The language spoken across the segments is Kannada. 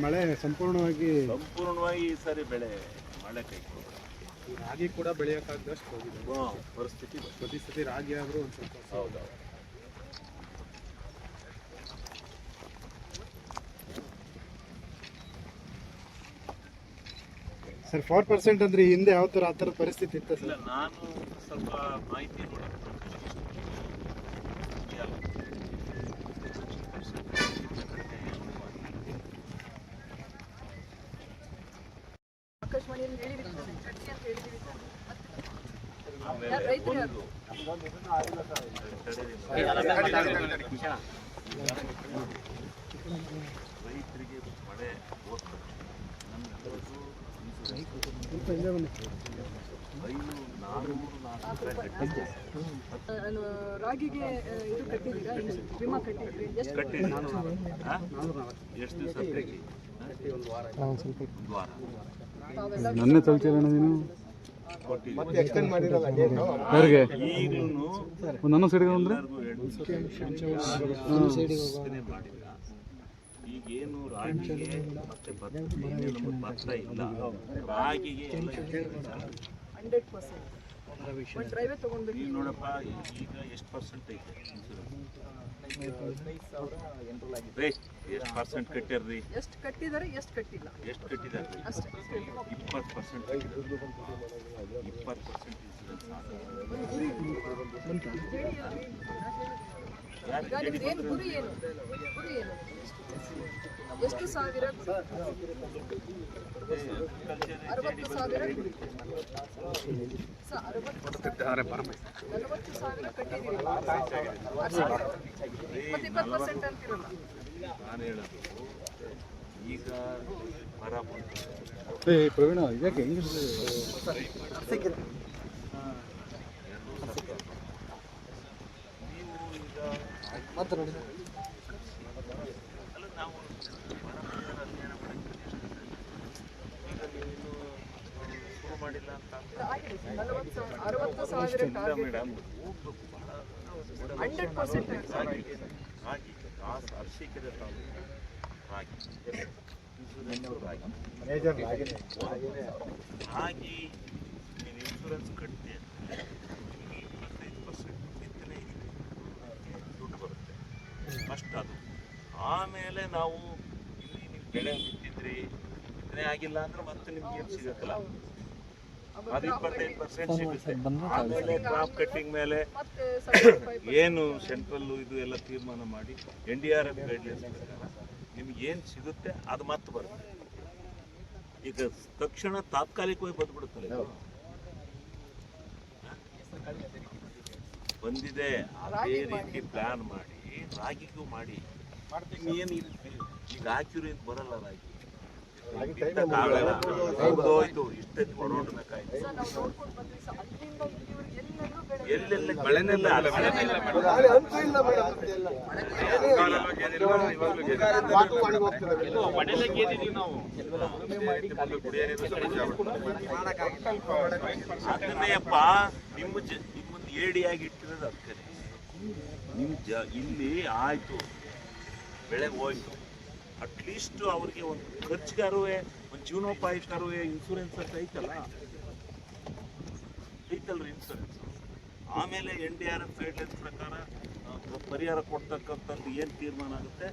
ಮಳೆ ಸಂಪೂರ್ಣವಾಗಿ ಈ ಸಾರಿ ಬೆಳೆ ಮಳೆ ಕೈ ರಾಗಿ ಕೂಡ ಬೆಳೆಯೋಕ್ಕಾಗದಷ್ಟು ಹೋಗಿದೆ ಪರಿಸ್ಥಿತಿ ರಾಗಿ ಆದರೂ ಒಂದು ಸ್ವಲ್ಪ ಹೌದು. ಸರ್ 4% ಅಂದ್ರೆ ಹಿಂದೆ ಯಾವ ಥರ ಆ ಥರ ಪರಿಸ್ಥಿತಿ ಇತ್ತು ಇಲ್ಲ, ನಾನು ಸ್ವಲ್ಪ ಮಾಹಿತಿ ರೈತರಿಗೆ ಮಳೆ ರಾಗಿಗೆ ಇದು ಕಟ್ಟಿದ್ದೀರಾ ವಿಮಾ ಕಟ್ಟಿದ್ರಿ ಎಷ್ಟು ದಿವಸ ನನ್ನ ತಲುಪಿಲ್ಲ ನೀನು ಯಾರಿಗೆ ನನ್ನ ಸೈಡ್ಗೆ ಅಂದ್ರೆ ಮಾಡಿಲ್ಲ. ಈಗೇನು ರಾಗಿಗೆ ಮತ್ತೆ ಭತ್ತ ಇಲ್ಲ, ರಾಗಿಗೆ ಎಲ್ಲ 100% ಈಗ ನೋಡಪ್ಪ, ಈಗ ಎಷ್ಟು ಪರ್ಸೆಂಟ್ ಐತೆ ಎಷ್ಟು ಪರ್ಸೆಂಟ್ ಕಟ್ಟ್ಯಾರ್ರಿ? ಎಷ್ಟು ಕಟ್ಟಿದ್ದಾರೆ ಎಷ್ಟು ಕಟ್ಟಿಲ್ಲ? ಎಷ್ಟು ಕಟ್ಟಿದ್ದಾರೆ? 20% 20% ಏನು ಗುರಿ ಏನು? ಎಷ್ಟು ಸಾವಿರ? 60,000 ಗುರಿ. 40,000 ಕಟ್ಟಿದ್ದೀರಿ, ಮತ್ತೆ 20% ಅಂತಿರಲ್ಲ. ನಾನು ಹೇಳೋದು ಈಗ ಮರ ಪ್ರವೀಣ ಇದಕ್ಕೆ ಹೆಂಗೆ ಮಾತಾಡಿ ಮಾಡಿಲ್ಲ ಅಂತ 60,000 ಮೇಡಮ್. 100% ರಾಗಿ ಅರ್ಶಿಕೆರೆ ರಾಗಿ ನೀವು ಇನ್ಶೂರೆನ್ಸ್ ಕಟ್ಟಿ ಅಂದರೆ 25% ಬಿತ್ತನೆ ದುಡ್ಡು ಬರುತ್ತೆ ಫಸ್ಟ್ ಅದು. ಆಮೇಲೆ ನಾವು ಇಲ್ಲಿ ನೀವು ಬೆಳೆ ಬಿತ್ತಿದ್ರಿ, ಬಿತ್ತನೆ ಆಗಿಲ್ಲ ಅಂದ್ರೆ ಮತ್ತೆ ನಿಮ್ಗೆ ಏನು ಸಿಗುತ್ತಲ್ಲ, ಅದು 25% ಸಿಗುತ್ತೆ. ಆಮೇಲೆ ಕ್ರಾಪ್ ಕಟ್ಟಿಂಗ್ ಮೇಲೆ ಏನು ಸೆಂಟ್ರಲ್ಲು ಇದು ಎಲ್ಲ ತೀರ್ಮಾನ ಮಾಡಿ NDRF ಗೈಡ್ಲೈನ್ಸ್ ಪ್ರಕಾರ ನಿಮ್ಗೆ ಏನು ಸಿಗುತ್ತೆ ಅದು ಮತ್ತೆ ಬರುತ್ತೆ. ಈಗ ತಕ್ಷಣ ತಾತ್ಕಾಲಿಕವಾಗಿ ಬಂದ್ಬಿಡುತ್ತಲ್ಲ ಇದು ಬಂದಿದೆ, ಅದೇ ರೀತಿ ಪ್ಲಾನ್ ಮಾಡಿ ರಾಗಿಗೂ ಮಾಡಿ. ಏನು ಈಗ ಹಾಕಿರೋ ಬರಲ್ಲ ರಾಗಿ, ಹೋಯ್ತು ಇಷ್ಟಕ್ಕೆ ಹೊರಡ್ಬೇಕಾಯ್ತು. ಎಲ್ಲೆಲ್ಲ ಬೆಳೆನೆಲ್ಲ ಅದನ್ನೇಪ್ಪ ನಿಮ್ಮೊಂದು ಏಡಿಯಾಗಿ ಇಟ್ಟಿರೋದು ಅದಕ್ಕೆ. ನಿಮ್ ಇಲ್ಲಿ ಆಯ್ತು ಬೆಳೆ ಹೋಯ್ತು, ಅಟ್ಲೀಸ್ಟ್ ಅವ್ರಿಗೆ ಒಂದು ಖರ್ಚಿಗಾರುವೆ ಒಂದು ಜೀವನೋಪಾಯಕ್ಕಾರುವೆ ಇನ್ಶೂರೆನ್ಸ್ ಅಂತ ಐತಲ್ರಿ ಇನ್ಶೂರೆನ್ಸ್. ಆಮೇಲೆ NDRF ಗೈಡ್ಲೈನ್ಸ್ ಪ್ರಕಾರ ಪರಿಹಾರ ಕೊಡ್ತಕ್ಕಂಥದ್ದು ಏನು ತೀರ್ಮಾನ ಆಗುತ್ತೆ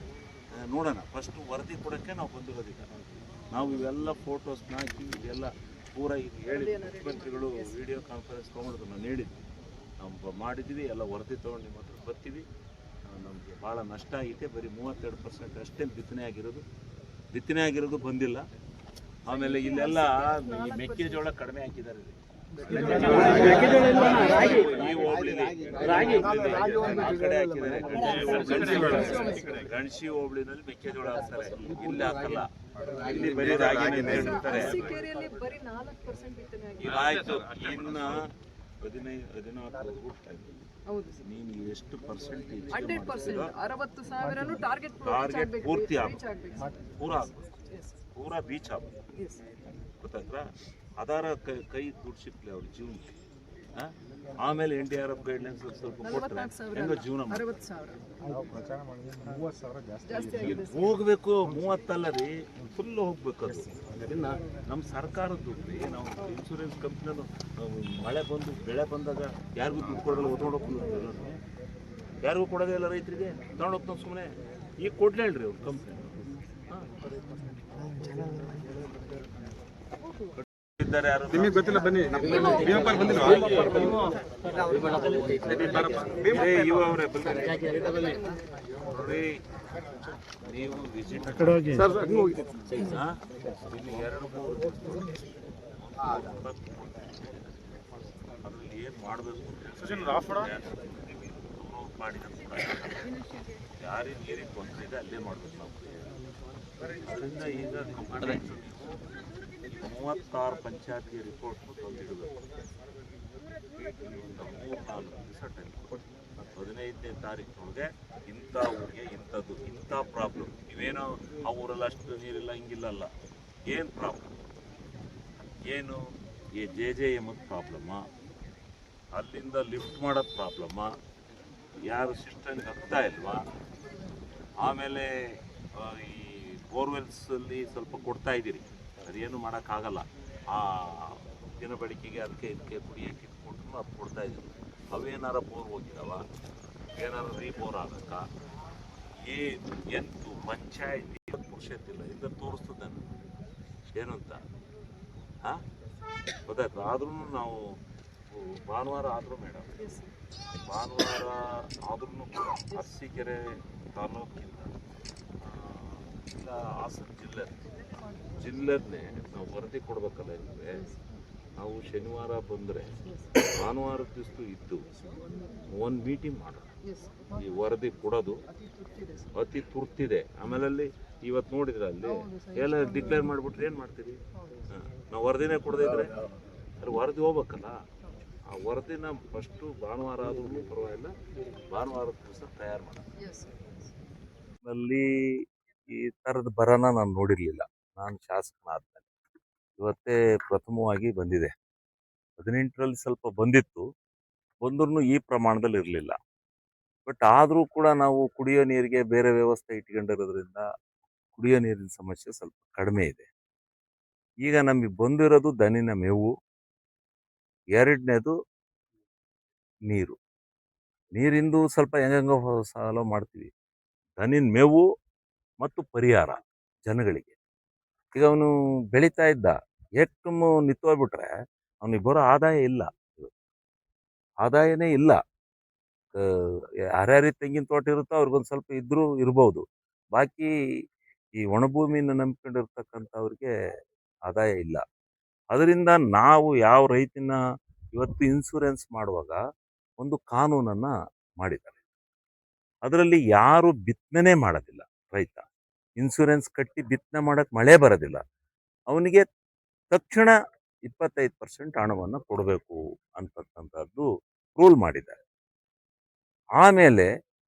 ನೋಡೋಣ. ಫಸ್ಟು ವರದಿ ಕೊಡೋಕ್ಕೆ ನಾವು ಬಂದಿರೋದಿಲ್ಲ. ನಾವು ಇವೆಲ್ಲ ಫೋಟೋಸ್ನ ಹಾಕಿ ಇದೆಲ್ಲ ಪೂರ ಈಗ ಹೇಳಿ ಮುಖ್ಯಮಂತ್ರಿಗಳು ವಿಡಿಯೋ ಕಾನ್ಫರೆನ್ಸ್ ತೊಗೊಂಡಿದ್ರು, ನಾನು ಹೇಳಿದ್ವಿ ನಾವು ಮಾಡಿದ್ವಿ, ಎಲ್ಲ ವರದಿ ತೊಗೊಂಡು ನಿಮ್ಮ ಹತ್ರ ಬರ್ತೀವಿ. ನಮಗೆ ಭಾಳ ನಷ್ಟ ಆಗೈತೆ, ಬರೀ 32% ಅಷ್ಟೇ ಬಿತ್ತನೆ ಆಗಿರೋದು ಬಂದಿಲ್ಲ. ಆಮೇಲೆ ಇಲ್ಲೆಲ್ಲ ಈ ಮೆಕ್ಕೆಜೋಳ ಕಡಿಮೆ ಹಾಕಿದ್ದಾರೆ ಈ ಹೋಬಳಿಲಿ, ಗಣಸಿ ಹೋಬಳಿನಲ್ಲಿ ಮೆಕ್ಕೆಜೋಳ ಹಾಕ್ತಾರೆ, ಇಲ್ಲಿ ಹಾಕಲ್ಲ. ಇಲ್ಲಿ ಬರೀ ರಾಗಿನೇ ಇರ್ತಾರೆ. ಆಯ್ತು, ಇನ್ನ 14 ನೀನು ಎಷ್ಟು ಪರ್ಸೆಂಟೇಜ್ 60,000 ಟಾರ್ಗೆಟ್ ಪೂರ್ತಿ ಪೂರಾ ರೀಚ್ ಆಗ್ಬೇಕು, ಗೊತ್ತಾಯ್ತಾ? ಆಧಾರ ಕೈ ದುಡ್ಡು ಸಿಕ್ಲಿ ಅವ್ರ ಜೀವನಕ್ಕೆ. ಆಮೇಲೆ NDRF ಗೈಡ್ಲೈನ್ಸ್ ಸ್ವಲ್ಪ ಕೊಟ್ಟರೆ 44,000 ಹೆಂಗೋ ಜೀವನ ಮಾಡಿ 60,000 30,000 ಜಾಸ್ತಿ ಜಾಸ್ತಿ ಆಗಿದೆ ಸರ್. ಹೋಗ್ಬೇಕು 30 ಅಲ್ಲ ರೀ, ಫುಲ್ ಹೋಗ್ಬೇಕು ಅದು. ಇನ್ನು ನಮ್ಮ ಸರ್ಕಾರದ ದುಡ್ಡು ರೀ, ನಾವು ಇನ್ಶೂರೆನ್ಸ್ ಕಂಪ್ನಿಯವರು ಮಳೆ ಬಂದು ಬೆಳೆ ಬಂದಾಗ ಯಾರಿಗೂ ದುಡ್ಡು ಕೊಡೋಲ್ಲ, ಒತ್ಕೊಂಡೋಗ್ತಾರೆ. ಯಾರಿಗೂ ಕೊಡೋದೇ ಇಲ್ಲ ರೈತರಿಗೆ, ತಗೊಂಡೋಗ್ತಾನೆ ಸುಮ್ಮನೆ. ಈಗ ಕೊಡ್ಲೇ ಹೇಳ್ರಿ ಅವ್ರು ಕಂಪ್ನಿ ಇದ್ದಾರೆ ಯಾರು ನಿಮಗೆ ಗೊತ್ತಿಲ್ಲ, ಬನ್ನಿ. ಭೀಮಪ್ಪರ್ ಬಂದಿಲ್ವಾ? ಇವ ಅವರೇ ನೋಡ್ರಿ, ನೀವು ವಿಸಿಟ್ ಸರ್ ಹಂಗೆ ಹೋಗಿ. ಇಲ್ಲಿ 2-3 ಅದ್ರಲ್ಲಿ ಏನು ಮಾಡಬೇಕು ಮಾಡಿದ ಯಾರಿಗೆ ನೀರಿಗೆ ತೊಂದರೆ ಇದೆ ಅಲ್ಲೇ ಮಾಡ್ಬೇಕು ನಾವು. ಅದರಿಂದ ಈಗ 36 ಪಂಚಾಯತಿ ರಿಪೋರ್ಟ್ ತಂದಿಡಬೇಕು. 3-4 ದಿವಸ ಟೈಮ್ ಕೊಡಿ. 15ನೇ ತಾರೀಕಿನೊಳಗೆ ಇಂಥ ಊರಿಗೆ ಇಂಥದ್ದು ಇಂಥ ಪ್ರಾಬ್ಲಮ್, ಇವೇನೋ ಆ ಊರಲ್ಲಿ ಅಷ್ಟು ನೀರಿಲ್ಲ ಹಿಂಗಿಲ್ಲಲ್ಲ, ಏನು ಪ್ರಾಬ್ಲಮ್, ಏನು ಈ JJM ಪ್ರಾಬ್ಲಮ್ಮ, ಅಲ್ಲಿಂದ ಲಿಫ್ಟ್ ಮಾಡೋದು ಪ್ರಾಬ್ಲಮ್ಮ, ಯಾರು ಸಿಸ್ಟಮ್ಗೆ ಆಗ್ತಾ ಇಲ್ವಾ, ಆಮೇಲೆ ಈ ಬೋರ್ವೆಲ್ಸಲ್ಲಿ ಸ್ವಲ್ಪ ಕೊಡ್ತಾ ಇದ್ದೀರಿ, ಅದೇನು ಮಾಡೋಕ್ಕಾಗಲ್ಲ, ಆ ದಿನ ಬೆಳಕಿಗೆ ಅದಕ್ಕೆ ಇದಕ್ಕೆ ಕುಡಿಯೋಕ್ಕೆ ಇಟ್ಕೊಟ್ರು ಅದು ಕೊಡ್ತಾ ಇದ್ದೀರಿ. ಅವೇನಾರ ಬೋರ್ ಹೋಗಿದಾವ, ಏನಾರು ರೀಬೋರ್ ಆಗಬೇಕಾ, ಎಂಟು ಪಂಚಾಯತಿ ಪುರುಷತ್ತಿಲ್ಲ ಇದನ್ನು ತೋರಿಸ್ತದೆ ಏನು ಅಂತ. ಹಾಂ ಗೊತ್ತಾಯ್ತು. ಆದ್ರೂ ನಾವು ಭಾನುವಾರ ಆದರೂ ಮೇಡಮ್, ಭಾನುವಾರ ಆದ್ರೂ ಕೂಡ ಅರಸೀಕೆರೆ ತಾಲೂಕಿಂದ ಇಲ್ಲ ಹಾಸನ ಜಿಲ್ಲೆನೇ ನಾವು ವರದಿ ಕೊಡ್ಬೇಕಲ್ಲ. ಇಲ್ಲವೇ ನಾವು ಶನಿವಾರ ಬಂದರೆ ಭಾನುವಾರದ ದಿವಸ ಇದ್ದು ಒಂದು ಮೀಟಿಂಗ್ ಮಾಡೋಣ. ಈ ವರದಿ ಕೊಡೋದು ಅತಿ ತುರ್ತಿದೆ. ಆಮೇಲೆ ಇವತ್ತು ನೋಡಿದ್ರೆ ಅಲ್ಲಿ ಎಲ್ಲ ಡಿಕ್ಲೇರ್ ಮಾಡಿಬಿಟ್ರೆ ಏನು ಮಾಡ್ತೀರಿ? ನಾವು ವರದಿನೇ ಕೊಡದಿದ್ರೆ ಅಲ್ಲಿ ವರದಿ ಹೋಗ್ಬೇಕಲ್ಲ. ಆ ವರದಿನ ಫಸ್ಟು ಭಾನುವಾರ ಆದ್ರೂ ಪರವಾಗಿಲ್ಲ, ಭಾನುವಾರದ ದಿವಸ ತಯಾರು ಮಾಡೋಣ. ನಲ್ಲಿ ಈ ಥರದ ಬರನ ನಾನು ನೋಡಿರಲಿಲ್ಲ. ನಾನು ಶಾಸಕನಾದ್ಮೇಲೆ ಇವತ್ತೇ ಪ್ರಥಮವಾಗಿ ಬಂದಿದೆ. 18ರಲ್ಲಿ ಸ್ವಲ್ಪ ಬಂದ್ರೂ ಈ ಪ್ರಮಾಣದಲ್ಲಿ ಇರಲಿಲ್ಲ. ಬಟ್ ಆದರೂ ಕೂಡ ನಾವು ಕುಡಿಯೋ ನೀರಿಗೆ ಬೇರೆ ವ್ಯವಸ್ಥೆ ಇಟ್ಕೊಂಡಿರೋದ್ರಿಂದ ಕುಡಿಯೋ ನೀರಿನ ಸಮಸ್ಯೆ ಸ್ವಲ್ಪ ಕಡಿಮೆ ಇದೆ. ಈಗ ನಮಗೆ ಬಂದಿರೋದು ದನಿನ ಮೇವು, ಎರಡನೇದು ನೀರಿಂದು ಸ್ವಲ್ಪ ಹೆಂಗೋ ಸಾಲ ಮಾಡ್ತೀವಿ. ದನಿನ ಮೇವು ಮತ್ತು ಪರಿಹಾರ ಜನಗಳಿಗೆ. ಈಗ ಅವನು ಬೆಳೀತಾ ಇದ್ದ ಏಕ್ಟುಮ್ಮು ನಿಂತೋಗ್ಬಿಟ್ರೆ ಅವನಿಗೆ ಬರೋ ಆದಾಯನೇ ಇಲ್ಲ. ಯಾರ್ಯಾರಿಗೆ ತೆಂಗಿನ ತೋಟ ಇರುತ್ತೋ ಅವ್ರಿಗೊಂದು ಸ್ವಲ್ಪ ಇರ್ಬೋದು. ಬಾಕಿ ಈ ಒಣಭೂಮಿನ ನಂಬ್ಕೊಂಡಿರ್ತಕ್ಕಂಥವ್ರಿಗೆ ಆದಾಯ ಇಲ್ಲ. ಅದರಿಂದ ನಾವು ಯಾವ ರೈತನ ಇವತ್ತು ಇನ್ಶೂರೆನ್ಸ್ ಮಾಡುವಾಗ ಒಂದು ಕಾನೂನನ್ನು ಮಾಡಿದ್ದಾರೆ. ಅದರಲ್ಲಿ ಯಾರು ಬಿತ್ತನೆ ಮಾಡೋದಿಲ್ಲ ರೈತ, ಇನ್ಶೂರೆನ್ಸ್ ಕಟ್ಟಿ ಬಿತ್ತನೆ ಮಾಡೋಕ್ಕೆ ಮಳೆ ಬರೋದಿಲ್ಲ, ಅವನಿಗೆ ತಕ್ಷಣ 25% ಹಣವನ್ನು ಕೊಡಬೇಕು ಅಂತಕ್ಕಂಥದ್ದು ರೂಲ್ ಮಾಡಿದ್ದಾರೆ. ಆಮೇಲೆ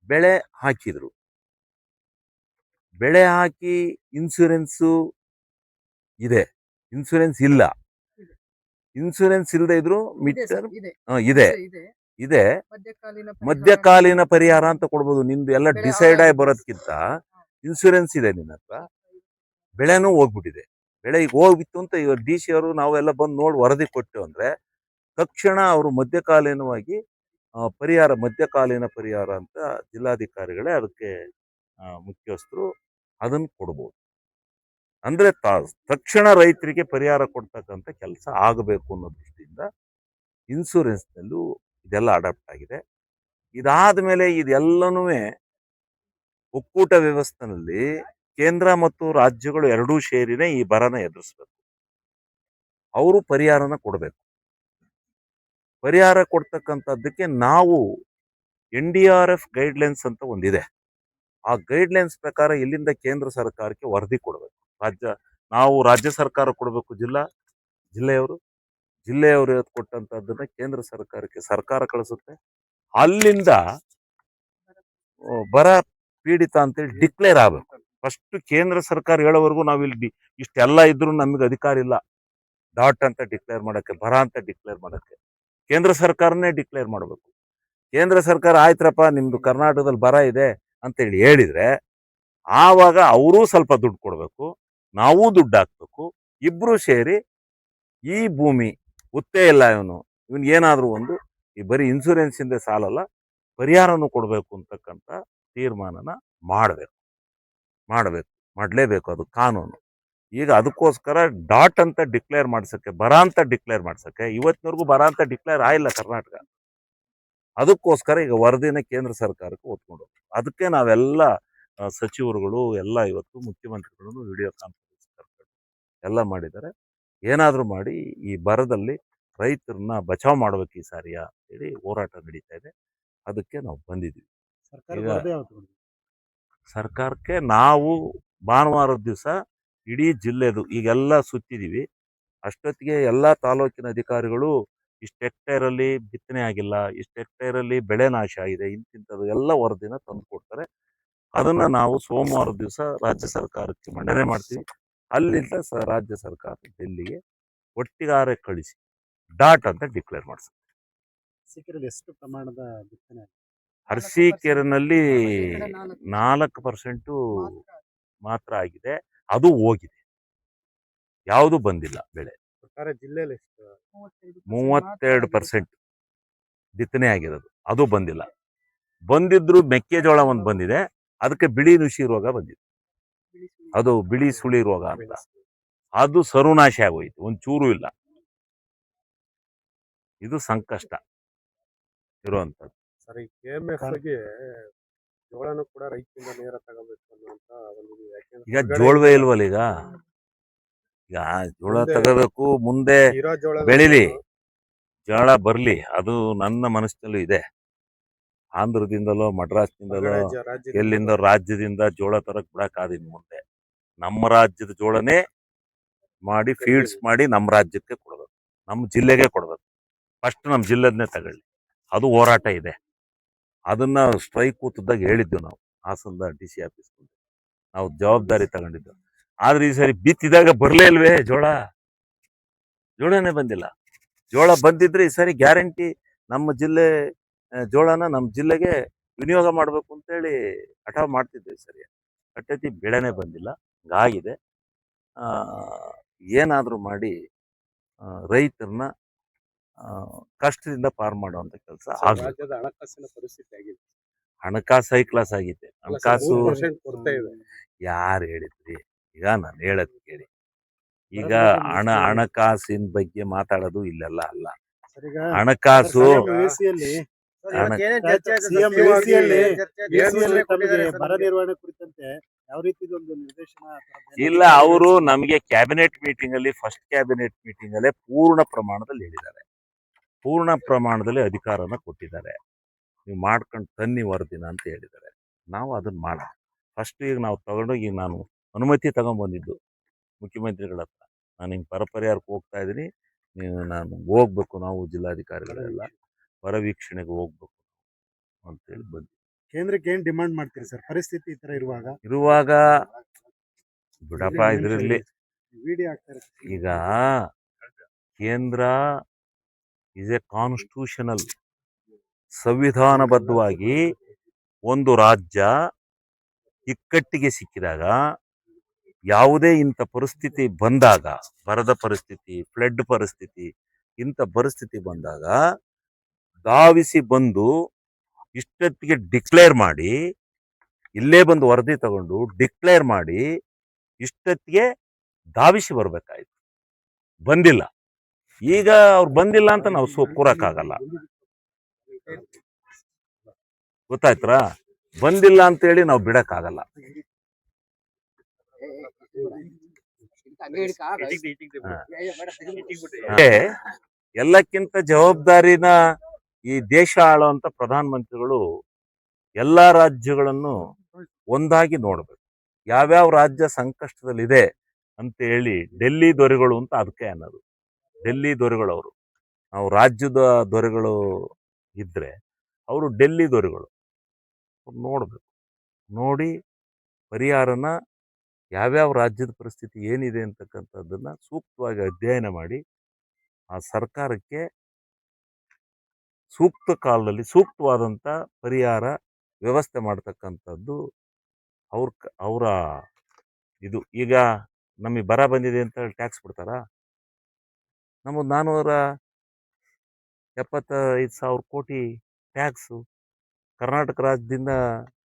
ಬೆಳೆ ಹಾಕಿದ್ರು, ಬೆಳೆ ಹಾಕಿ ಇನ್ಶೂರೆನ್ಸು ಇದೆ, ಇನ್ಶೂರೆನ್ಸ್ ಇಲ್ಲ, ಇನ್ಶೂರೆನ್ಸ್ ಇಲ್ಲದೆ ಇದ್ರು ಇದೆ ಮಧ್ಯಕಾಲೀನ ಪರಿಹಾರ ಅಂತ ಕೊಡ್ಬೋದು. ನಿಂದು ಎಲ್ಲ ಡಿಸೈಡ್ ಆಗಿ ಬರೋದಕ್ಕಿಂತ ಇನ್ಶೂರೆನ್ಸ್ ಇದೆ ನಿನ್ನ ಹತ್ರ, ಬೆಳೆನೂ ಹೋಗ್ಬಿಟ್ಟಿದೆ, ಬೆಳೆ ಈಗ ಹೋಗ್ಬಿತ್ತು ಅಂತ ಇವಾಗ DC ಅವರು ನಾವೆಲ್ಲ ಬಂದು ನೋಡಿ ವರದಿ ಕೊಟ್ಟು ಅಂದ್ರೆ ತಕ್ಷಣ ಅವರು ಮಧ್ಯಕಾಲೀನ ಪರಿಹಾರ ಅಂತ ಜಿಲ್ಲಾಧಿಕಾರಿಗಳೇ ಅದಕ್ಕೆ ಮುಖ್ಯಸ್ಥರು ಅದನ್ನು ಕೊಡ್ಬೋದು. ಅಂದ್ರೆ ತಕ್ಷಣ ರೈತರಿಗೆ ಪರಿಹಾರ ಕೊಡ್ತಕ್ಕಂಥ ಕೆಲಸ ಆಗಬೇಕು ಅನ್ನೋ ದೃಷ್ಟಿಯಿಂದ ಇನ್ಶೂರೆನ್ಸ್ನಲ್ಲೂ ಇದೆಲ್ಲ ಅಡಾಪ್ಟ್ ಆಗಿದೆ. ಇದಾದ ಮೇಲೆ ಇದೆಲ್ಲನೂ ಒಕ್ಕೂಟ ವ್ಯವಸ್ಥೆನಲ್ಲಿ ಕೇಂದ್ರ ಮತ್ತು ರಾಜ್ಯಗಳು ಎರಡೂ ಸೇರಿನೇ ಈ ಬರನ ಎದುರಿಸ್ಬೇಕು. ಅವರು ಪರಿಹಾರನ ಕೊಡಬೇಕು. ಪರಿಹಾರ ಕೊಡ್ತಕ್ಕಂಥದ್ದಕ್ಕೆ ನಾವು NDRF ಗೈಡ್ಲೈನ್ಸ್ ಅಂತ ಒಂದಿದೆ. ಆ ಗೈಡ್ಲೈನ್ಸ್ ಪ್ರಕಾರ ಇಲ್ಲಿಂದ ಕೇಂದ್ರ ಸರ್ಕಾರಕ್ಕೆ ವರದಿ ಕೊಡಬೇಕು. ನಾವು ರಾಜ್ಯ ಸರ್ಕಾರ ಕೊಡಬೇಕು, ಜಿಲ್ಲೆಯವರು ಕೊಟ್ಟಂತದ್ದನ್ನ ಕೇಂದ್ರ ಸರ್ಕಾರಕ್ಕೆ ಸರ್ಕಾರ ಕಳಿಸುತ್ತೆ. ಅಲ್ಲಿಂದ ಬರ ಪೀಡಿತ ಅಂತೇಳಿ ಡಿಕ್ಲೇರ್ ಆಗಬೇಕು. ಫಸ್ಟ್ ಕೇಂದ್ರ ಸರ್ಕಾರ ಹೇಳೋವರೆಗೂ ನಾವಿಲ್ಲಿ ಇಷ್ಟೆಲ್ಲ ಇದ್ರೂ ನಮಗೆ ಅಧಿಕಾರ ಇಲ್ಲ ಡಾಟ್ ಅಂತ ಡಿಕ್ಲೇರ್ ಮಾಡಕ್ಕೆ, ಬರ ಅಂತ ಡಿಕ್ಲೇರ್ ಮಾಡಕ್ಕೆ. ಕೇಂದ್ರ ಸರ್ಕಾರನೇ ಡಿಕ್ಲೇರ್ ಮಾಡಬೇಕು. ಕೇಂದ್ರ ಸರ್ಕಾರ ಆಯ್ತ್ರಪ್ಪ ನಿಮ್ದು ಕರ್ನಾಟಕದಲ್ಲಿ ಬರ ಇದೆ ಅಂತೇಳಿ ಹೇಳಿದ್ರೆ ಆವಾಗ ಅವರೂ ಸ್ವಲ್ಪ ದುಡ್ಡು ಕೊಡಬೇಕು, ನಾವೂ ದುಡ್ಡು ಹಾಕ್ಬೇಕು, ಇಬ್ರು ಸೇರಿ ಈ ಭೂಮಿ ಗೊತ್ತೇ ಇಲ್ಲ ಇವನ್ ಏನಾದರೂ ಒಂದು ಈ ಬರೀ ಇನ್ಸೂರೆನ್ಸ್ ಇಂದ ಸಾಲಲ್ಲ, ಪರಿಹಾರನೂ ಕೊಡಬೇಕು ಅಂತಕ್ಕಂಥ ತೀರ್ಮಾನನ ಮಾಡಲೇಬೇಕು. ಅದು ಕಾನೂನು. ಈಗ ಅದಕ್ಕೋಸ್ಕರ ಡಾಟ್ ಅಂತ ಡಿಕ್ಲೇರ್ ಮಾಡ್ಸಕ್ಕೆ, ಬರ ಅಂತ ಡಿಕ್ಲೇರ್ ಮಾಡ್ಸಕ್ಕೆ ಇವತ್ತಿನವರೆಗೂ ಬರ ಅಂತ ಡಿಕ್ಲೇರ್ ಆಗಿಲ್ಲ ಕರ್ನಾಟಕ. ಅದಕ್ಕೋಸ್ಕರ ಈಗ ವರದಿನ ಕೇಂದ್ರ ಸರ್ಕಾರಕ್ಕೆ ಒತ್ಕೊಂಡು ಹೋಗ್ತೀವಿ. ಅದಕ್ಕೆ ನಾವೆಲ್ಲ ಸಚಿವರುಗಳು ಎಲ್ಲ ಇವತ್ತು ಮುಖ್ಯಮಂತ್ರಿಗಳನ್ನು ವಿಡಿಯೋ ಕಾನ್ಫರೆನ್ಸ್ ಕರ್ಕೊಂಡು ಎಲ್ಲ ಮಾಡಿದ್ದಾರೆ. ಏನಾದರೂ ಮಾಡಿ ಈ ಬರದಲ್ಲಿ ರೈತರನ್ನ ಬಚಾವ್ ಮಾಡ್ಬೇಕು ಈ ಸಾರಿಯ ಹೇಳಿ ಹೋರಾಟ ನಡೀತಾ ಇದೆ. ಅದಕ್ಕೆ ನಾವು ಬಂದಿದ್ದೀವಿ. ಸರ್ಕಾರಕ್ಕೆ ನಾವು ಭಾನುವಾರದ ದಿವಸ ಇಡೀ ಜಿಲ್ಲೆದು ಈಗೆಲ್ಲ ಸುತ್ತಿದ್ದೀವಿ. ಅಷ್ಟೊತ್ತಿಗೆ ಎಲ್ಲ ತಾಲೂಕಿನ ಅಧಿಕಾರಿಗಳು ಇಷ್ಟು ಹೆಕ್ಟೇರಲ್ಲಿ ಬಿತ್ತನೆ ಆಗಿಲ್ಲ, ಇಷ್ಟು ಹೆಕ್ಟೇರಲ್ಲಿ ಬೆಳೆ ನಾಶ ಆಗಿದೆ, ಇಂತಿಂಥದ್ದು ಎಲ್ಲ ವರದಿನ ತಂದು ಕೊಡ್ತಾರೆ. ಅದನ್ನ ನಾವು ಸೋಮವಾರ ದಿವಸ ರಾಜ್ಯ ಸರ್ಕಾರಕ್ಕೆ ಮಂಡನೆ ಮಾಡ್ತೀವಿ. ಅಲ್ಲಿಂದ ರಾಜ್ಯ ಸರ್ಕಾರ ಡೆಲ್ಲಿಗೆ ಒಟ್ಟಿಗಾರೆ ಕಳಿಸಿ ಡಾಟ್ ಅಂತ ಡಿಕ್ಲೇರ್ ಮಾಡಿಸ್ತೀವಿ. ಎಷ್ಟು ಪ್ರಮಾಣದ ಬಿತ್ತನೆ? ಅರಸೀಕೆರೆನಲ್ಲಿ 4% ಮಾತ್ರ ಆಗಿದೆ, ಅದು ಹೋಗಿದೆ, ಯಾವುದು ಬಂದಿಲ್ಲ ಬೆಳೆ. ಒಟ್ಟಾರೆ ಜಿಲ್ಲೆಯಲ್ಲಿ ಎಷ್ಟು? 32% ಬಿತ್ತನೆ ಆಗಿರೋದು, ಅದು ಬಂದಿಲ್ಲ. ಬಂದಿದ್ರು ಮೆಕ್ಕೆಜೋಳ ಒಂದು ಬಂದಿದೆ, ಅದಕ್ಕೆ ಬಿಳಿ ನುಷಿ ರೋಗ ಬಂದಿದೆ. ಅದು ಬಿಳಿ ಸುಳಿ ರೋಗ ಅಂತ, ಅದು ಸರ್ವನಾಶ ಆಗೋಯ್ತು, ಒಂಚೂರು ಇಲ್ಲ. ಇದು ಸಂಕಷ್ಟ ಇರುವಂತದ್ದು. ಸರಿ, KMFಗೆ ಜೋಳನು ಕೂಡ ರೈತರಿಂದ ನೇರ ತಗೋಬೇಕು ಅನ್ನುವಂತ ಒಂದು ಈಗ ಜೋಳವೇ ಇಲ್ವಲ್ಲ, ಈಗ ಜೋಳ ತಗೋಬೇಕು, ಮುಂದೆ ಬೆಳಿಲಿ, ಜೋಳ ಬರ್ಲಿ, ಅದು ನನ್ನ ಮನಸ್ಸಿನಲ್ಲೂ ಇದೆ. ಆಂಧ್ರದಿಂದಲೋ ಮಡ್ರಾಸ್ನಿಂದಲೋ ಎಲ್ಲಿಂದ ರಾಜ್ಯದಿಂದ ಜೋಳ ತರಕ್ ಬಿಡಕ್ಕಾದಿನ್ ಮುಂದೆ ನಮ್ಮ ರಾಜ್ಯದ ಜೋಳನೇ ಮಾಡಿ ಫೀಡ್ಸ್ ಮಾಡಿ ನಮ್ಮ ರಾಜ್ಯಕ್ಕೆ ಕೊಡ್ಬೇಕು, ನಮ್ಮ ಜಿಲ್ಲೆಗೆ ಕೊಡ್ಬೇಕು. ಫಸ್ಟ್ ನಮ್ಮ ಜಿಲ್ಲೆದನ್ನೇ ತಗೊಳ್ಳಿ, ಅದು ಹೋರಾಟ ಇದೆ. ಅದನ್ನ ಸ್ಟ್ರೈಕ್ ಕೂತದಾಗ ಹೇಳಿದ್ದು ನಾವು ಹಾಸನದ DC ಆಫೀಸ್ ನಾವು ಜವಾಬ್ದಾರಿ ತಗೊಂಡಿದ್ದು. ಆದ್ರೆ ಈ ಸರಿ ಬಿತ್ತಿದಾಗ ಬರ್ಲೇ ಇಲ್ವೇ ಜೋಳನೇ ಬಂದಿಲ್ಲ. ಜೋಳ ಬಂದಿದ್ರೆ ಈ ಸರಿ ಗ್ಯಾರಂಟಿ ನಮ್ಮ ಜಿಲ್ಲೆ ಜೋಳನ ನಮ್ಮ ಜಿಲ್ಲೆಗೆ ವಿನಿಯೋಗ ಮಾಡಬೇಕು ಅಂತೇಳಿ ಹಠಾವ್ ಮಾಡ್ತಿದ್ದೆ. ಸರಿ ಕಟ್ಟೈತಿ, ಬೆಳೆನೇ ಬಂದಿಲ್ಲ, ಹಂಗಾಗಿದೆ. ಏನಾದರೂ ಮಾಡಿ ರೈತರನ್ನ ಕಷ್ಟದಿಂದ ಪಾರು ಮಾಡುವಂತ ಕೆಲಸ ರಾಜ್ಯದ ಹಣಕಾಸಿನ ಪರಿಸ್ಥಿತಿ ಆಗಿದೆ. ಹಣಕಾಸು ಹೈ ಕ್ಲಾಸ್ ಆಗಿದೆ. ಹಣಕಾಸು 3% ಕೊರತೆ ಇದೆ. ಯಾರು ಹೇಳಿದ್ರಿ? ಈಗ ನಾನು ಹೇಳದ್ ಕೇಳಿ. ಈಗ ಹಣಕಾಸಿನ ಬಗ್ಗೆ ಮಾತಾಡೋದು ಇಲ್ಲೆಲ್ಲ ಅಲ್ಲ. ಹಣಕಾಸು ಬರ ನಿರ್ವಹಣೆ ಕುರಿತಂತೆ ಯಾವ ರೀತಿ ಒಂದು ನಿರ್ದೇಶನ ಇಲ್ಲ, ಅವರು ನಮಗೆ ಕ್ಯಾಬಿನೆಟ್ ಮೀಟಿಂಗ್ ಅಲ್ಲಿ, ಫಸ್ಟ್ ಕ್ಯಾಬಿನೆಟ್ ಮೀಟಿಂಗ್ ಅಲ್ಲೇ ಪೂರ್ಣ ಪ್ರಮಾಣದಲ್ಲಿ ಹೇಳಿದ್ದಾರೆ, ಪೂರ್ಣ ಪ್ರಮಾಣದಲ್ಲಿ ಅಧಿಕಾರನ ಕೊಟ್ಟಿದ್ದಾರೆ. ನೀವು ಮಾಡ್ಕೊಂಡು ತನ್ನಿ ವರದಿನ ಅಂತ ಹೇಳಿದ್ದಾರೆ. ನಾವು ಅದನ್ನ ಮಾಡೋಣ. ಫಸ್ಟ್ ಈಗ ನಾವು ತಗೊಂಡೋಗಿ, ನಾನು ಅನುಮತಿ ತಗೊಂಡ್ಬಂದಿದ್ದು ಮುಖ್ಯಮಂತ್ರಿಗಳ ಹತ್ರ, ನಾನು ಹಿಂಗೆ ಬರ ಪರಿಹಾರಕ್ಕೆ ಹೋಗ್ತಾ ಇದ್ದೀನಿ, ನಾನು ಹೋಗ್ಬೇಕು, ನಾವು ಜಿಲ್ಲಾಧಿಕಾರಿಗಳೆಲ್ಲ ಬರ ವೀಕ್ಷಣೆಗೆ ಹೋಗ್ಬೇಕು ಅಂತೇಳಿ ಬಂದ್ವಿ. ಕೇಂದ್ರಕ್ಕೆ ಏನ್ ಡಿಮಾಂಡ್ ಮಾಡ್ತೀರಿ ಸರ್ ಪರಿಸ್ಥಿತಿ ಈ ತರ ಇರುವಾಗ ಬಿಡಪ್ಪ, ಇದರಲ್ಲಿ ಈಗ ಕೇಂದ್ರ ಇಸ್ ಎ ಕಾನ್ಸ್ಟಿಟ್ಯೂಷನಲ್, ಸಂವಿಧಾನಬದ್ಧವಾಗಿ ಒಂದು ರಾಜ್ಯ ಇಕ್ಕಟ್ಟಿಗೆ ಸಿಕ್ಕಿದಾಗ, ಯಾವುದೇ ಇಂಥ ಪರಿಸ್ಥಿತಿ ಬಂದಾಗ, ಬರದ ಪರಿಸ್ಥಿತಿ, ಫ್ಲಡ್ ಪರಿಸ್ಥಿತಿ, ಇಂಥ ಪರಿಸ್ಥಿತಿ ಬಂದಾಗ ಧಾವಿಸಿ ಬಂದು ಇಷ್ಟೊತ್ತಿಗೆ ಡಿಕ್ಲೇರ್ ಮಾಡಿ, ಇಲ್ಲೇ ಬಂದು ವರದಿ ತಗೊಂಡು ಡಿಕ್ಲೇರ್ ಮಾಡಿ ಇಷ್ಟೊತ್ತಿಗೆ ಧಾವಿಸಿ ಬರ್ಬೇಕಾಯ್ತು. ಬಂದಿಲ್ಲ. ಈಗ ಅವ್ರು ಬಂದಿಲ್ಲ ಅಂತ ನಾವು ಕೂರಕ್ಕಾಗಲ್ಲ, ಗೊತ್ತಾಯ್ತರ? ಬಂದಿಲ್ಲ ಅಂತೇಳಿ ನಾವು ಬಿಡಕ್ಕಾಗಲ್ಲ. ಎಲ್ಲಕ್ಕಿಂತ ಜವಾಬ್ದಾರಿನ ಈ ದೇಶ ಆಳುವಂತ ಪ್ರಧಾನ ಮಂತ್ರಿಗಳು ಎಲ್ಲಾ ರಾಜ್ಯಗಳನ್ನು ಒಂದಾಗಿ ನೋಡ್ಬೇಕು. ಯಾವ್ಯಾವ ರಾಜ್ಯ ಸಂಕಷ್ಟದಲ್ಲಿದೆ ಅಂತ ಹೇಳಿ ಡೆಲ್ಲಿ ದೊರೆಗಳು ಅಂತ ಅದಕ್ಕೆ ಅನ್ನೋದು. ಡೆಲ್ಲಿ ದೊರೆಗಳವರು, ನಾವು ರಾಜ್ಯದ ದೊರೆಗಳು ಇದ್ರೆ ಅವರು ಡೆಲ್ಲಿ ದೊರೆಗಳು. ನೋಡ್ಬೇಕು, ನೋಡಿ ಪರಿಹಾರನ ಯಾವ್ಯಾವ ರಾಜ್ಯದ ಪರಿಸ್ಥಿತಿ ಏನಿದೆ ಅಂತಕ್ಕಂಥದ್ದನ್ನ ಸೂಕ್ತವಾಗಿ ಅಧ್ಯಯನ ಮಾಡಿ ಆ ಸರ್ಕಾರಕ್ಕೆ ಸೂಕ್ತ ಕಾಲದಲ್ಲಿ ಸೂಕ್ತವಾದಂಥ ಪರಿಹಾರ ವ್ಯವಸ್ಥೆ ಮಾಡ್ತಕ್ಕಂಥದ್ದು ಅವರ ಇದು. ಈಗ ನಮಗೆ ಬರ ಬಂದಿದೆ ಅಂತ ಹೇಳಿ ಟ್ಯಾಕ್ಸ್ ಬಿಡ್ತಾರಾ? ನಮಗೆ 475,000 ಕೋಟಿ ಟ್ಯಾಕ್ಸು ಕರ್ನಾಟಕ ರಾಜ್ಯದಿಂದ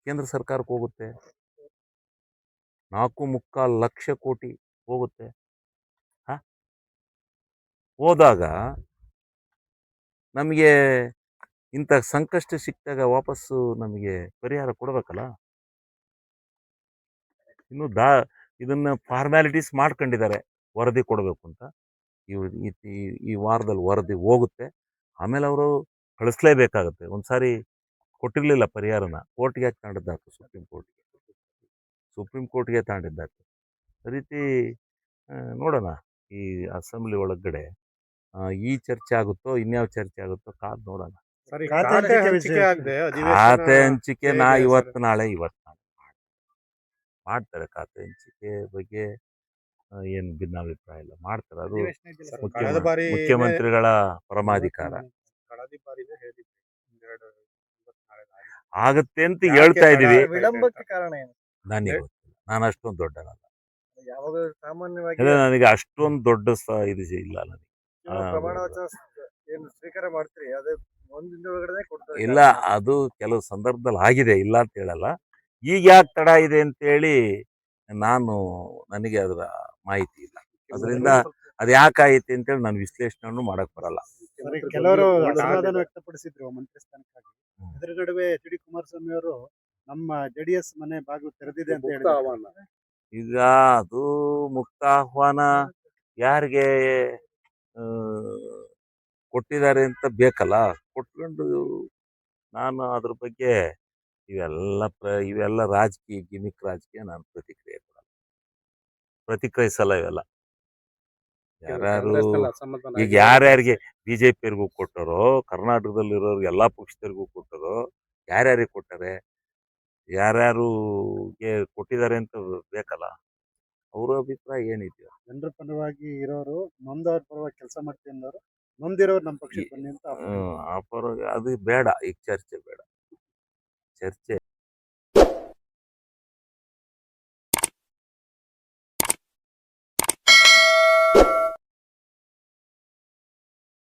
ಕೇಂದ್ರ ಸರ್ಕಾರಕ್ಕೆ ಹೋಗುತ್ತೆ. 4.25 ಲಕ್ಷ ಕೋಟಿ ಹೋಗುತ್ತೆ. ಹೋದಾಗ ನಮಗೆ ಇಂಥ ಸಂಕಷ್ಟ ಸಿಕ್ಕಾಗ ವಾಪಸ್ಸು ನಮಗೆ ಪರಿಹಾರ ಕೊಡಬೇಕಲ್ಲ. ಇನ್ನು ಇದನ್ನ ಫಾರ್ಮ್ಯಾಲಿಟೀಸ್ ಮಾಡ್ಕೊಂಡಿದ್ದಾರೆ, ವರದಿ ಕೊಡಬೇಕು ಅಂತ. ಈ ವಾರದಲ್ಲಿ ವರದಿ ಹೋಗುತ್ತೆ. ಆಮೇಲೆ ಅವರು ಕಳಿಸ್ಲೇಬೇಕಾಗುತ್ತೆ. ಒಂದ್ಸಾರಿ ಕೊಟ್ಟಿರಲಿಲ್ಲ ಪರಿಹಾರನ, ಕೋರ್ಟ್ಗೆ ಯಾಕೆ ತಗೊಂಡಿದ್ದಾಯ್ತು? ಸುಪ್ರೀಂ ಕೋರ್ಟ್ಗೆ ತಗೊಂಡಿದ್ದಾಯ್ತು. ಅದೇ ರೀತಿ ನೋಡೋಣ, ಈ ಅಸೆಂಬ್ಲಿ ಒಳಗಡೆ ಈ ಚರ್ಚೆ ಆಗುತ್ತೋ ಇನ್ಯಾವ ಚರ್ಚೆ ಆಗುತ್ತೋ ಕಾದ್ ನೋಡೋಣ. ಸರ್, ಈಗ ಖಾತೆ ಖಾತೆ ಹಂಚಿಕೆ ಹಂಚಿಕೆ ಆಗದೆ ಖಾತೆ ಹಂಚಿಕೆ ಹೇಗೆ ಇವತ್ತು ನಾಳೆ ಮಾಡ್ತಾರೆ. ಖಾತೆ ಹಂಚಿಕೆ ಬಗ್ಗೆ ಏನು ಭಿನ್ನಾಭಿಪ್ರಾಯ ಇಲ್ಲ, ಮಾಡ್ತಾರೆ. ಅದು ಕಳೆದ ಬಾರಿ ಮುಖ್ಯಮಂತ್ರಿಗಳ ಪರಮಾಧಿಕಾರ. ಕಳೆದ ಬಾರಿನೇ ಹೇಳಿದ್ವಿ, ಒಂದೆರಡು ಇವತ್ತು ನಾಳೆ ಆಗುತ್ತೆ ಅಂತ ಯಾಕೆ ಹೇಳ್ತಾ ತಡ ಇದೀವಿ. ಆಯ್ತು? ವಿಳಂಬಕ್ಕೆ ಕಾರಣ ಏನು? ನನಗೆ ಗೊತ್ತಿಲ್ಲ, ನಾನು ಅಷ್ಟೊಂದು ದೊಡ್ಡನಲ್ಲ. ಯಾವಾಗ ಸಾಮಾನ್ಯವಾಗಿ ಇಲ್ಲ, ನನಗೆ ಅಷ್ಟೊಂದು ದೊಡ್ಡ ಇದು ಇಲ್ಲ ನನಗೆ. ನೀವು ಪ್ರಮಾಣ ವಚನ ಏನು ಸ್ವೀಕಾರ ಮಾಡ್ತೀರಿ, ಅದೇ ಒಂದಿನ ಒಳಗಡೆ ಕೊಡ್ತಾರೆ. ಇಲ್ಲ, ಅದು ಕೆಲವು ಸಂದರ್ಭದಲ್ಲಿ ಆಗಿದೆ, ಇಲ್ಲ ಅಂತ ಹೇಳಲ್ಲ. ಈಗ ಯಾಕೆ ತಡ ಇದೆ ಅಂತೇಳಿ ನನಗೆ ಅದರ ಮಾಹಿತಿ ಇಲ್ಲ. ಅದರಿಂದ ಅದು ಯಾಕಾಯಿತು ಅಂತೇಳಿ ನಾನು ವಿಶ್ಲೇಷಣೆ ಮಾಡಕ್ ಬರಲ್ಲ. ಕೆಲವರು ಅಸಮಾಧಾನ ವ್ಯಕ್ತಪಡಿಸಿದ್ರು ಮಂತ್ರಿ ಸ್ಥಾನಕ್ಕಾಗಿ. ಇದರ ನಡುವೆ ಎಚ್ ಡಿ ಕುಮಾರಸ್ವಾಮಿ ಅವರು ನಮ್ಮ ಜೆಡಿಎಸ್ ಮನೆ ಬಾಗಿಲು ತೆರೆದಿದೆ ಅಂತ ಹೇಳಿದ್ರು. ಈಗ ಅದು ಮುಕ್ತ ಆಹ್ವಾನ ಯಾರಿಗೆ ಕೊಟ್ಟಿದ್ದಾರೆ ಅಂತ ಬೇಕಲ್ಲ, ಕೊಟ್ಕೊಂಡು ನಾನು ಅದ್ರ ಬಗ್ಗೆ ಇವೆಲ್ಲ ರಾಜಕೀಯ ಗಿಮಿಕ್ ರಾಜಕೀಯ ನಾನು ಪ್ರತಿಕ್ರಿಯಿಸಲ್ಲ. ಇವೆಲ್ಲ ಯಾರ್ಯಾರು ಈಗ ಯಾರ್ಯಾರಿಗೆ ಬಿಜೆಪಿಯವ್ರಿಗೂ ಕೊಟ್ಟರೋ, ಕರ್ನಾಟಕದಲ್ಲಿರೋರು ಎಲ್ಲಾ ಪಕ್ಷದವ್ರಿಗೂ ಕೊಟ್ಟರೋ, ಯಾರ್ಯಾರಿಗೆ ಕೊಟ್ಟಾರೆ, ಯಾರ್ಯಾರಿಗೆ ಕೊಟ್ಟಿದ್ದಾರೆ ಅಂತ ಬೇಕಲ್ಲ. ಅವ್ರ ಅಭಿಪ್ರಾಯ ಏನಿದೆಯೋ. ಜನರ ಪರವಾಗಿ ಇರೋರು, ನೊಂದವ್ರ ಪರವಾಗಿ ಕೆಲಸ ಮಾಡ್ತೀನಿ ಅಂದವರು, ನೊಂದಿರೋರು ನಮ್ಮ ಪಕ್ಷಕ್ಕೆ ಬನ್ನಿ ಅಂತ ಅದು ಬೇಡ, ಈಗ ಚರ್ಚೆ ಬೇಡ. ಚರ್ಚೆ